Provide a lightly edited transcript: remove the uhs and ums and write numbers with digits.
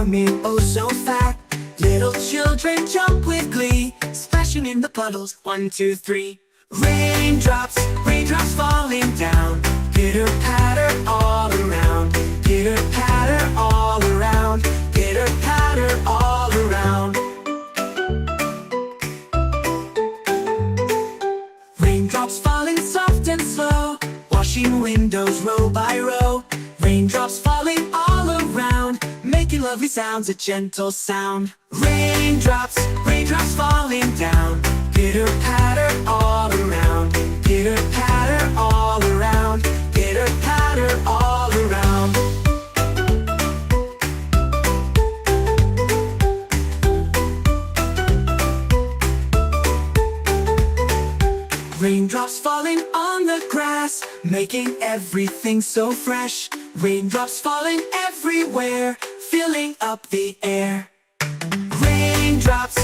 coming oh so fast. Little children jump with glee, splashing in the puddles, 1, 2, 3. Raindrops, raindrops falling down, pitter patter all around, pitter patter all around, pitter patter all around. Raindrops falling soft and slow, washing windows row by row. Raindrops falling all around, making lovely sounds, a gentle sound. Raindrops, raindrops falling down, pitter patter all around, pitter patter all around, pitter patter all around. Raindrops falling on the grass, making everything so fresh. Raindrops falling everywhere, filling up the air. Raindrops,